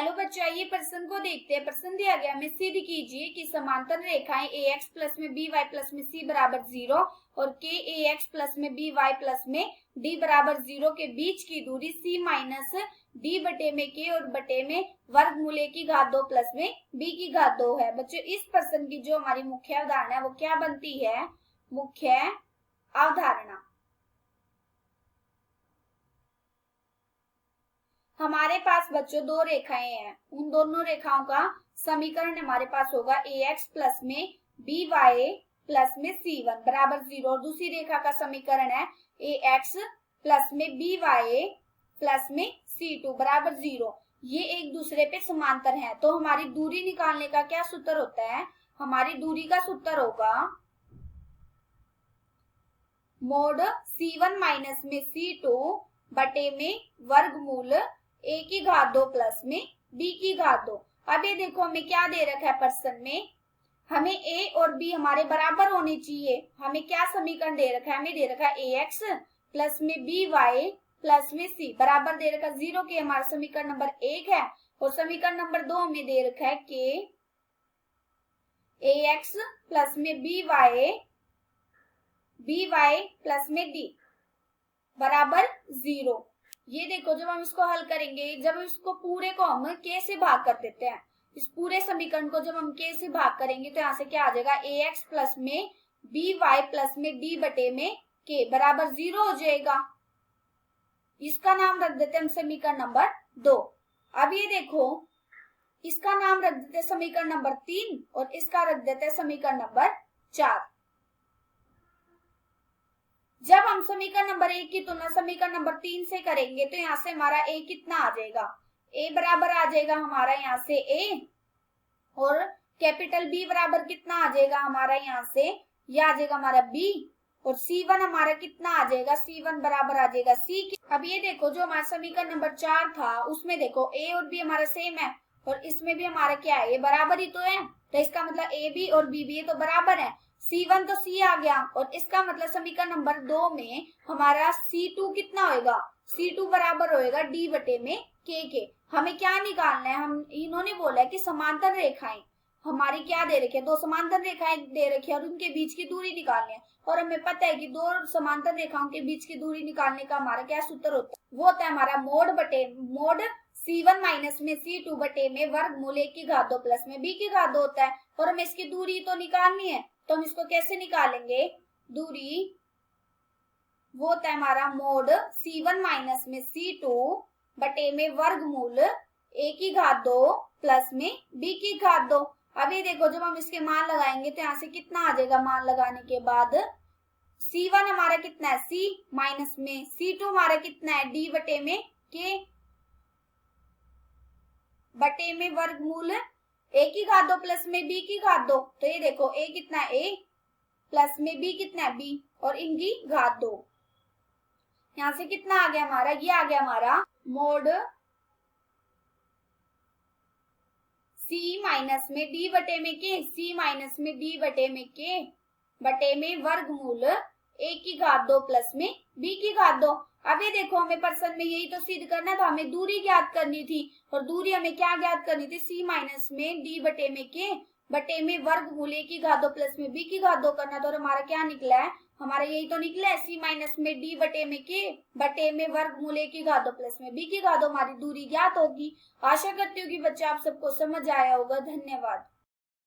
Hello बच्चों, आइए प्रश्न को देखते हैं। प्रश्न दिया गया हमें, सिद्ध कीजिए कि समांतर रेखाएं ax प्लस में by प्लस में c बराबर 0 और kax प्लस में by प्लस में d बराबर 0 के बीच की दूरी c माइनस d बटे में k और बटे में वर्गमूल a की घात 2 प्लस में b की घात 2 है। बच्चों, इस प्रश्न की जो हमारी मुख्य अवधारणा है वो क्या बनती है? मुख्य अवधारणा। हमारे पास बच्चों दो रेखाएं हैं, उन दोनों रेखाओं का समीकरण हमारे पास होगा ax प्लस में by प्लस में c1 बराबर 0 और दूसरी रेखा का समीकरण है ax प्लस में by प्लस में c2 बराबर 0। ये एक दूसरे पे समांतर हैं, तो हमारी दूरी निकालने का क्या सूत्र होता है? हमारी दूरी का सूत्र होगा मोड c1 माइनस में c2 बटे में वर्गमूल a की घात 2 प्लस में b की घात 2। अब ये देखो हमें क्या दे रखा है प्रश्न में, हमें a और b हमारे बराबर होने चाहिए। हमें क्या समीकरण दे रखा है? हमें दे रखा है ax प्लस में by प्लस में c बराबर दे रखा है 0 के। हमारा समीकरण नंबर 1 है और समीकरण नंबर 2 हमें दे रखा है कि ax प्लस में by प्लस में d बराबर 0। ये देखो जब हम इसको हल करेंगे, जब इसको पूरे को हम k से भाग कर देते हैं, इस पूरे समीकरण को जब हम k से भाग करेंगे तो यहाँ से क्या आ जाएगा? ax प्लस में by प्लस में d बटे में k बराबर 0 हो जाएगा। इसका नाम रख देते हैं हम समीकरण नंबर 2। अब ये देखो इसका नाम रख देते हैं समीकरण नंबर 3 और इसका रख देते हैं समीकरण नंबर 4। जब हम समीकरण नंबर 1 की तुलना समीकरण नंबर 3 से करेंगे तो यहाँ से हमारा a कितना आ जाएगा? a बराबर आ जाएगा हमारा यहाँ से a और कैपिटल B बराबर कितना आ जाएगा हमारा यहाँ से? ये आ जाएगा हमारा b और c1 हमारा कितना आ जाएगा? c1 बराबर आ जाएगा c की। अब ये देखो जो हमारा समीकरण नंबर 4 था उसमें देखो a और b हमारा सेम है और इसमें भी हमारा क्या है? ये बराबर ही तो है, तो इसका मतलब a b और b भी ये तो बराबर है। C1 तो C आ गया और इसका मतलब समीकरण नंबर 2 में हमारा C2 कितना होएगा? C2 बराबर होएगा D बटे में K के। हमें क्या निकालना है? हम इन्होंने बोला है कि समांतर रेखाएं हमारी क्या दे रखी है? दो समांतर रेखाएं दे रखी है और उनके बीच की दूरी निकालनी है। और हमें पता है कि दो समांतर रेखाओं के बीच की दूरी निकालने का हमारा क्या सूत्र होता है? वो होता है हमारा मोड C1 माइनस में C2 बटे में वर्गमूल a की घात 2 प्लस में b की घात 2 होता है। और हमें इसकी दूरी तो निकालनी है, तो हम इसको कैसे निकालेंगे? दूरी वो होता है हमारा मोड C1 माइनस में C2 बटे में वर्गमूल a की घात 2 प्लस में b की घात 2। अब ये देखो जब हम इसके मान लगाएंगे तो यहाँ से कितना आ जाएगा? मान लगाने के बाद C1 हमारा कितना है? C माइनस में C2 हमारा कितना है? D बटे में K बटे में वर्गमूल a की घात 2 प्लस में b की घात 2। तो ये देखो a कितना है? a प्लस में b कितना है? b और इनकी घात 2। यहाँ से कितना आ गया हमारा? ये आ गया हमारा मोड c माइनस में d बटे में k, c माइनस में d बटे में k बटे में वर्गमूल a की घात 2 प्लस में b की घात 2। अब ये देखो हमें प्रश्न में यही तो सिद्ध करना था, हमें दूरी ज्ञात करनी थी और दूरी हमें क्या ज्ञात करनी थी? c माइनस में d बटे में k बटे में वर्गमूल a की घात 2 प्लस में b की घात 2 करना था। और हमारा क्या निकला है? हमारा यही तो निकला है c माइनस में d बटे में k बटे में वर्गमूल a की घात 2 प्लस में b की घात 2। हमारी दूरी ज्ञात होगी। आशा करती हूँ कि बच्चे आप सबको समझ आया होगा। धन्यवाद।